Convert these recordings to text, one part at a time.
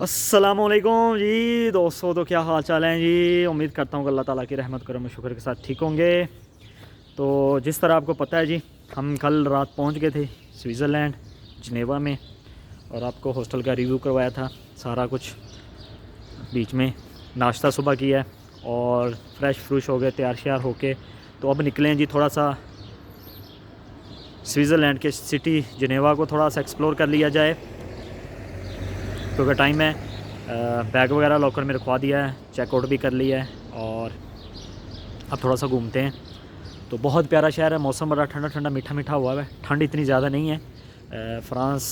अस्सलामुअलैकुम जी दोस्तों, तो क्या हाल चाल हैं जी। उम्मीद करता हूँ कि अल्लाह ताला की रहमत करम शुक्र के साथ ठीक होंगे। तो जिस तरह आपको पता है जी, हम कल रात पहुँच गए थे स्विट्ज़रलैंड जिनेवा में, और आपको हॉस्टल का रिव्यू करवाया था सारा कुछ। बीच में नाश्ता सुबह किया है और फ्रेश फ्रूश हो गए, तैयार श्यार होके तो अब निकले जी थोड़ा सा स्विट्ज़रलैंड के सिटी जिनेवा को थोड़ा सा एक्सप्लोर कर लिया जाए, क्योंकि टाइम है। बैग वगैरह लॉकर में रखवा दिया है, चेकआउट भी कर लिया है और अब थोड़ा सा घूमते हैं। तो बहुत प्यारा शहर है, मौसम बड़ा ठंडा ठंडा मीठा मीठा हुआ है। ठंड इतनी ज़्यादा नहीं है, फ्रांस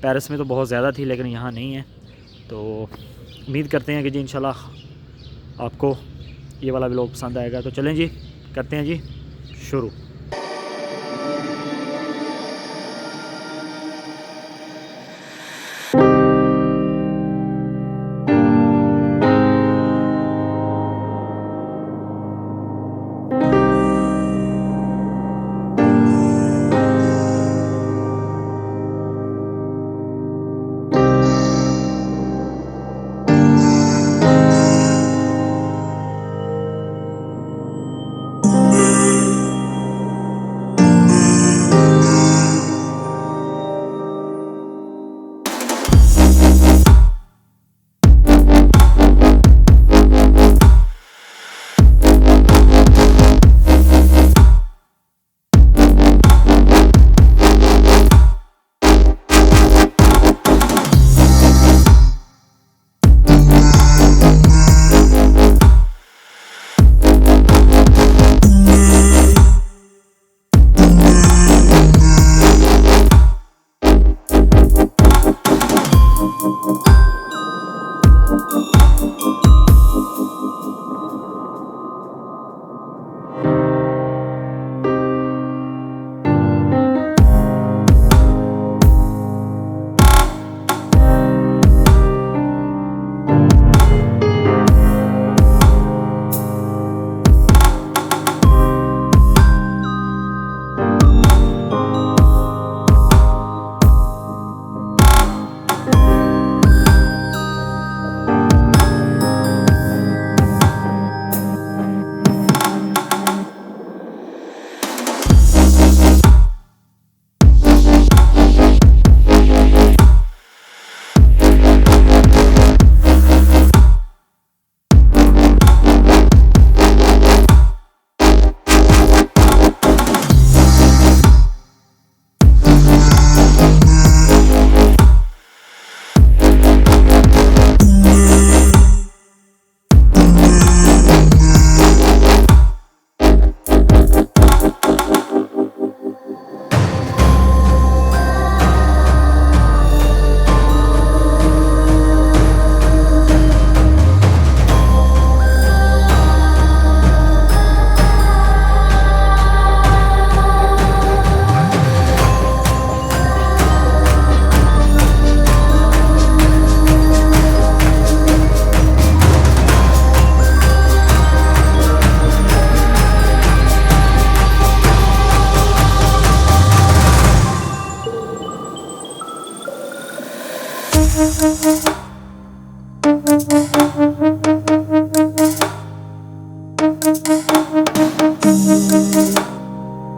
पेरिस में तो बहुत ज़्यादा थी, लेकिन यहाँ नहीं है। तो उम्मीद करते हैं कि जी इंशाल्लाह आपको ये वाला व्लॉग पसंद आएगा। तो चलें जी, करते हैं जी शुरू।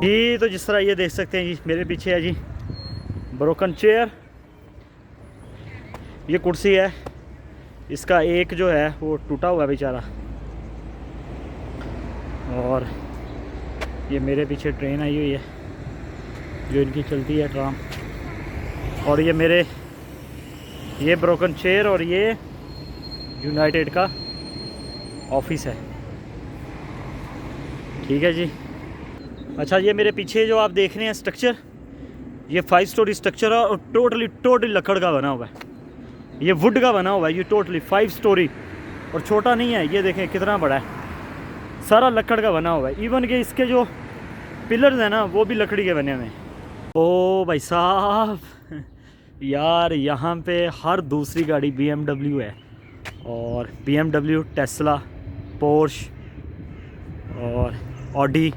जी तो जिस तरह ये देख सकते हैं जी, मेरे पीछे है जी ब्रोकन चेयर। ये कुर्सी है, इसका एक जो है वो टूटा हुआ है बेचारा। और ये मेरे पीछे ट्रेन आई हुई है जो इनकी चलती है ट्राम। और ये मेरे ये ब्रोकन चेयर और ये यूनाइटेड का ऑफिस है। ठीक है जी। अच्छा, ये मेरे पीछे जो आप देख रहे हैं स्ट्रक्चर, ये 5 स्टोरी स्ट्रक्चर है और टोटली लकड़ का बना हुआ है। ये वुड का बना हुआ है, ये टोटली 5 स्टोरी और छोटा नहीं है। ये देखें कितना बड़ा है, सारा लकड़ का बना हुआ है। इवन के इसके जो पिलर्स हैं ना, वो भी लकड़ी के बने हुए हैं। ओ भाई साहब यार, यहाँ पे हर दूसरी गाड़ी BMW है, और BMW, टेस्ला, पोर्श और ऑडी,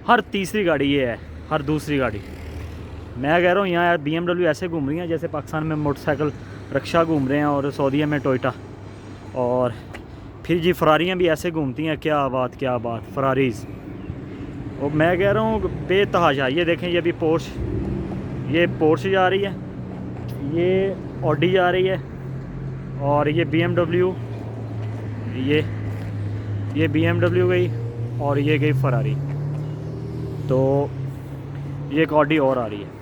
हर तीसरी गाड़ी ये है, हर दूसरी गाड़ी। मैं कह रहा हूँ यहाँ BMW ऐसे घूम रही हैं जैसे पाकिस्तान में मोटरसाइकिल रक्षा घूम रहे हैं और सऊदीया में टोयोटा। और फिर जी फरारियाँ भी ऐसे घूमती हैं, क्या बात क्या बात, फरारीज़। और मैं कह रहा हूँ बेतहाशा। ये देखें, ये भी पोर्श, ये पोर्श जा रही है, ये ऑडी जा रही है, और ये BMW, ये BMW गई और ये गई फरारी। तो ये एक ऑडी और आ रही है।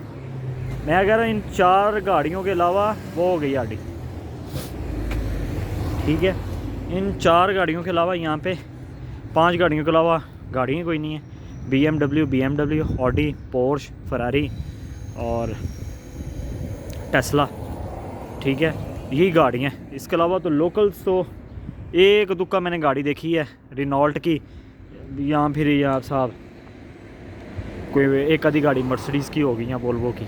मैं कह रहा हूँ इन 4 गाड़ियों के अलावा वो हो गई ऑडी, ठीक है। इन 4 गाड़ियों के अलावा यहाँ पे 5 गाड़ियों के अलावा गाड़ियाँ कोई नहीं है। BMW, ऑडी, पोर्श, फरारी और टेस्ला, ठीक है, यही गाड़ियाँ। इसके अलावा तो लोकल्स तो एक दुक्का मैंने गाड़ी देखी है रिनॉल्ट की, या फिर या साहब कोई एक आधी गाड़ी मर्सिडीज़ की होगी या वोल्वो की।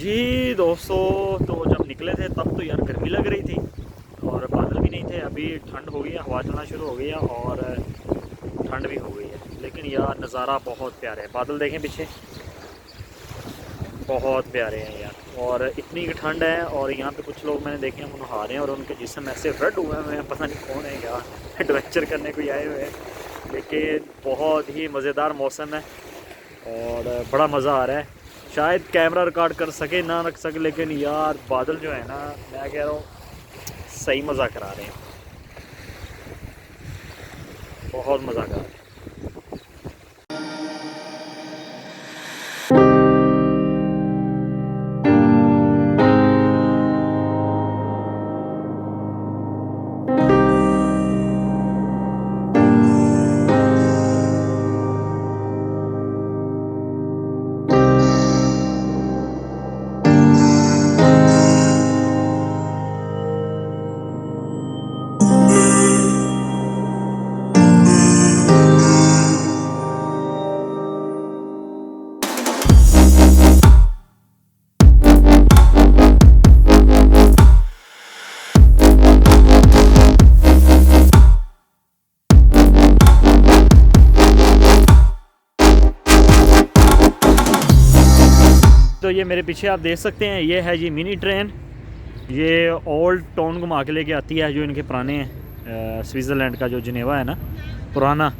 जी दोस्तों, तो जब निकले थे तब तो यार गर्मी लग रही थी और बादल भी नहीं थे। अभी ठंड हो गई है, हवा चलना शुरू हो गई है और ठंड भी हो गई है। लेकिन यार नज़ारा बहुत प्यारा है। बादल देखें पीछे, बहुत प्यारे हैं यार। और इतनी ठंड है और यहाँ पे कुछ लोग मैंने देखे हैं वो नहा रहे हैं और उनके जिस्म ऐसे रेड हुए हुए हैं, पता नहीं कौन है यार, एडवेंचर करने को ही आए हुए हैं। लेकिन बहुत ही मज़ेदार मौसम है और बड़ा मज़ा आ रहा है। शायद कैमरा रिकॉर्ड कर सके ना रख सके, लेकिन यार बादल जो है ना, मैं कह रहा हूँ सही मज़ा करा रहे हैं, बहुत मज़ा करा रहे हैं। तो ये मेरे पीछे आप देख सकते हैं, ये है जी मिनी ट्रेन। ये ओल्ड टाउन घुमा के लेके आती है, जो इनके पुराने स्विट्ज़रलैंड का जो जिनेवा है ना पुराना,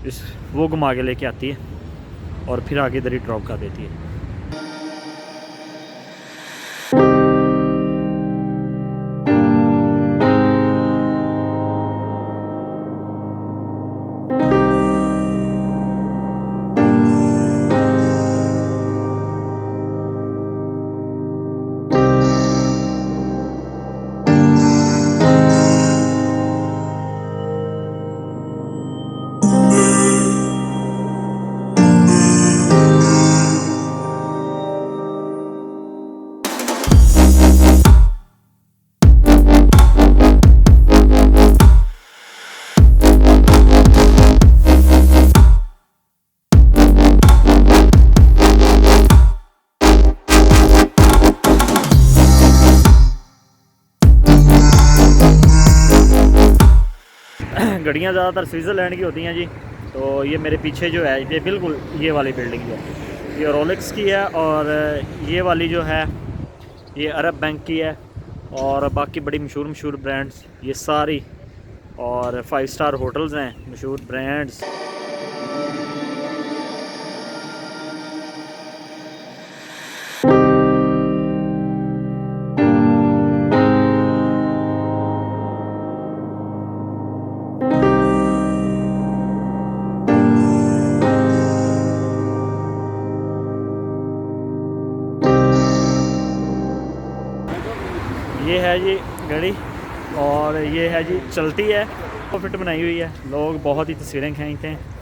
इस वो घुमा के लेके आती है और फिर आगे इधर ही ड्रॉप कर देती है। गाड़ियाँ ज़्यादातर स्विट्ज़रलैंड की होती हैं जी। तो ये मेरे पीछे जो है, ये बिल्कुल ये वाली बिल्डिंग जो है ये रोलेक्स की है और ये वाली जो है ये अरब बैंक की है। और बाकी बड़ी मशहूर मशहूर ब्रांड्स ये सारी, और 5 स्टार होटल्स हैं, मशहूर ब्रांड्स। ये है जी गाड़ी और ये है जी चलती है, फिट बनाई हुई है। लोग बहुत ही तस्वीरें खींचते हैं।